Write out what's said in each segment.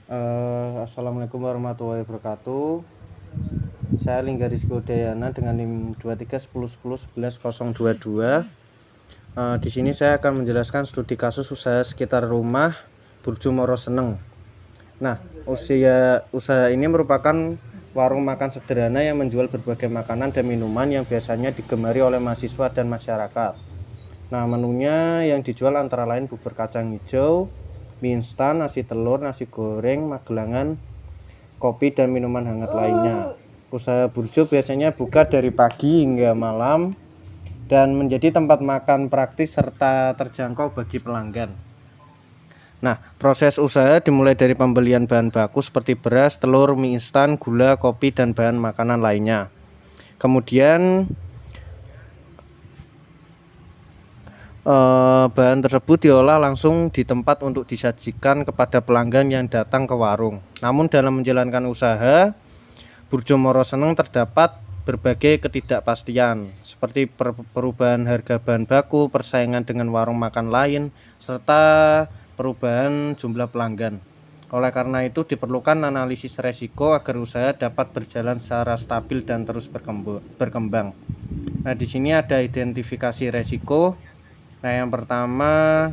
Assalamualaikum warahmatullahi wabarakatuh. Saya Lingga Rizky Udayana dengan NIM 2310111022. Di sini saya akan menjelaskan studi kasus usaha sekitar rumah Burjo Moro Seneng. Nah, usaha ini merupakan warung makan sederhana yang menjual berbagai makanan dan minuman yang biasanya digemari oleh mahasiswa dan masyarakat. Nah, menunya yang dijual antara lain bubur kacang hijau, mie instan, nasi telur, nasi goreng, magelangan, kopi, dan minuman hangat lainnya. Usaha Burjo biasanya buka dari pagi hingga malam dan menjadi tempat makan praktis serta terjangkau bagi pelanggan. Nah, proses usaha dimulai dari pembelian bahan baku seperti beras, telur, mie instan, gula, kopi, dan bahan makanan lainnya. Kemudian bahan tersebut diolah langsung di tempat untuk disajikan kepada pelanggan yang datang ke warung. Namun dalam menjalankan usaha Burjo Moro Seneng terdapat berbagai ketidakpastian seperti perubahan harga bahan baku, persaingan dengan warung makan lain, serta perubahan jumlah pelanggan. Oleh karena itu diperlukan analisis resiko agar usaha dapat berjalan secara stabil dan terus berkembang. Nah, di sini ada identifikasi resiko. Nah, yang pertama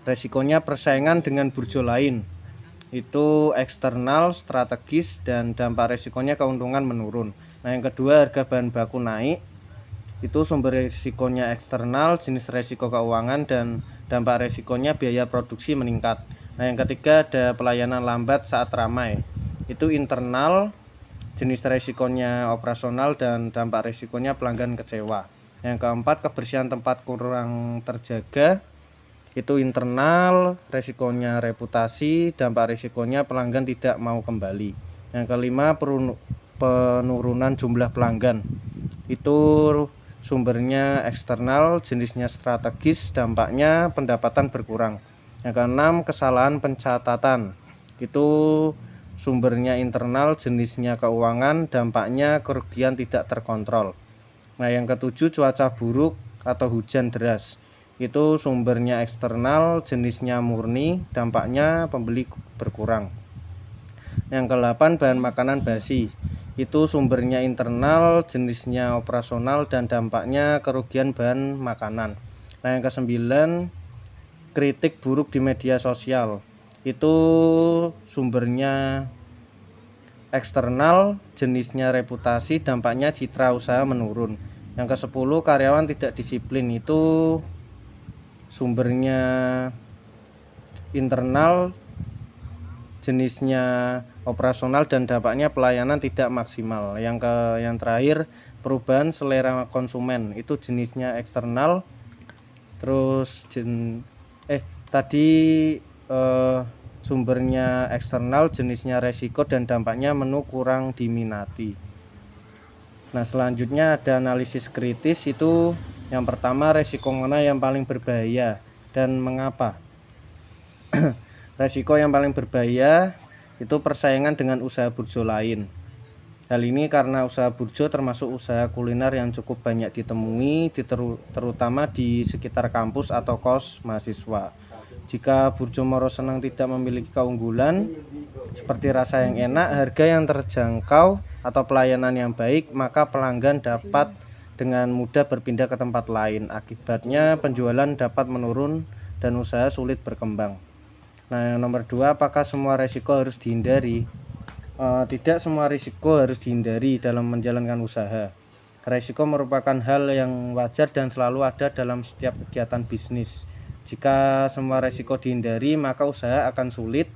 resikonya persaingan dengan burjo lain. Itu eksternal, strategis, dan dampak resikonya keuntungan menurun. Nah, yang kedua harga bahan baku naik. Itu sumber resikonya eksternal, jenis resiko keuangan, dan dampak resikonya biaya produksi meningkat. Nah, yang ketiga ada pelayanan lambat saat ramai. Itu internal, jenis resikonya operasional, dan dampak resikonya pelanggan kecewa. Yang keempat kebersihan tempat kurang terjaga. Itu internal, resikonya reputasi, dampak resikonya pelanggan tidak mau kembali. Yang kelima penurunan jumlah pelanggan. Itu sumbernya eksternal, jenisnya strategis, dampaknya pendapatan berkurang. Yang keenam kesalahan pencatatan. Itu sumbernya internal, jenisnya keuangan, dampaknya kerugian tidak terkontrol. Nah, yang ketujuh cuaca buruk atau hujan deras. Itu sumbernya eksternal, jenisnya murni, dampaknya pembeli berkurang. Yang ke-8 bahan makanan basi. Itu sumbernya internal, jenisnya operasional, dan dampaknya kerugian bahan makanan. Nah, yang ke-9 kritik buruk di media sosial. Itu sumbernya eksternal, jenisnya reputasi, dampaknya citra usaha menurun. Yang ke-10 karyawan tidak disiplin. Itu sumbernya internal, jenisnya operasional, dan dampaknya pelayanan tidak maksimal. Yang terakhir perubahan selera konsumen. Itu jenisnya eksternal. Terus sumbernya eksternal, jenisnya resiko, dan dampaknya menu kurang diminati. Nah, selanjutnya ada analisis kritis. Itu yang pertama resiko mana yang paling berbahaya dan mengapa. Resiko yang paling berbahaya itu persaingan dengan usaha burjo lain. Hal ini karena usaha burjo termasuk usaha kuliner yang cukup banyak ditemui terutama di sekitar kampus atau kos mahasiswa. Jika Burjo Moro Seneng tidak memiliki keunggulan seperti rasa yang enak, harga yang terjangkau, atau pelayanan yang baik, maka pelanggan dapat dengan mudah berpindah ke tempat lain. Akibatnya penjualan dapat menurun dan usaha sulit berkembang. Nah, yang nomor 2, apakah semua resiko harus dihindari? Tidak semua risiko harus dihindari dalam menjalankan usaha. Risiko merupakan hal yang wajar dan selalu ada dalam setiap kegiatan bisnis. Jika semua risiko dihindari, maka usaha akan sulit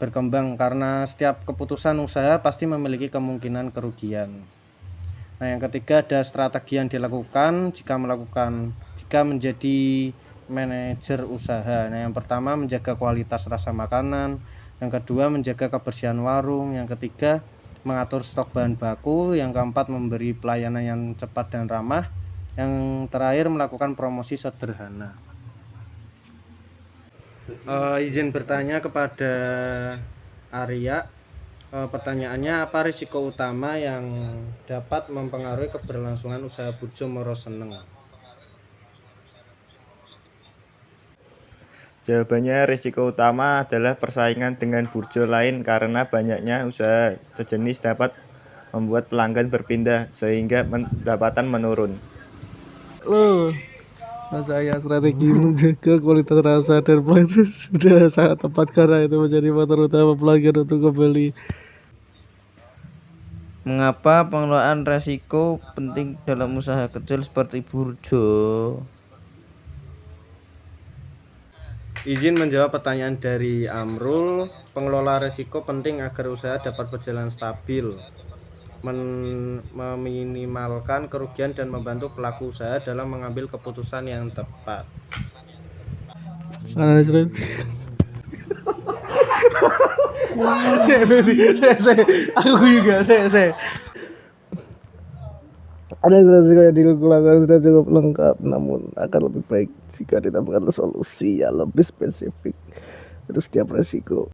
berkembang karena setiap keputusan usaha pasti memiliki kemungkinan kerugian. Nah, yang ketiga ada strategi yang dilakukan jika menjadi manajer usaha. Nah, yang pertama menjaga kualitas rasa makanan, yang kedua menjaga kebersihan warung, yang ketiga mengatur stok bahan baku, yang keempat memberi pelayanan yang cepat dan ramah, yang terakhir melakukan promosi sederhana. Izin bertanya kepada Arya. Pertanyaannya, apa risiko utama yang dapat mempengaruhi keberlangsungan usaha Burjo Moro Seneng? Jawabannya, risiko utama adalah persaingan dengan burjo lain karena banyaknya usaha sejenis dapat membuat pelanggan berpindah sehingga pendapatan menurun. Loh, saya strategi menjaga kualitas rasa dan pelayanan sudah sangat tepat karena itu menjadi faktor utama pelanggan untuk kembali. Mengapa pengelolaan resiko penting dalam usaha kecil seperti burjo? Izin menjawab pertanyaan dari Amrul. Pengelola resiko penting agar usaha dapat berjalan stabil, meminimalkan kerugian dan membantu pelaku usaha dalam mengambil keputusan yang tepat. Aku juga, saya. Ada resiko yang dilakukan sudah cukup lengkap, namun akan lebih baik jika ditambahkan solusi yang lebih spesifik untuk setiap resiko.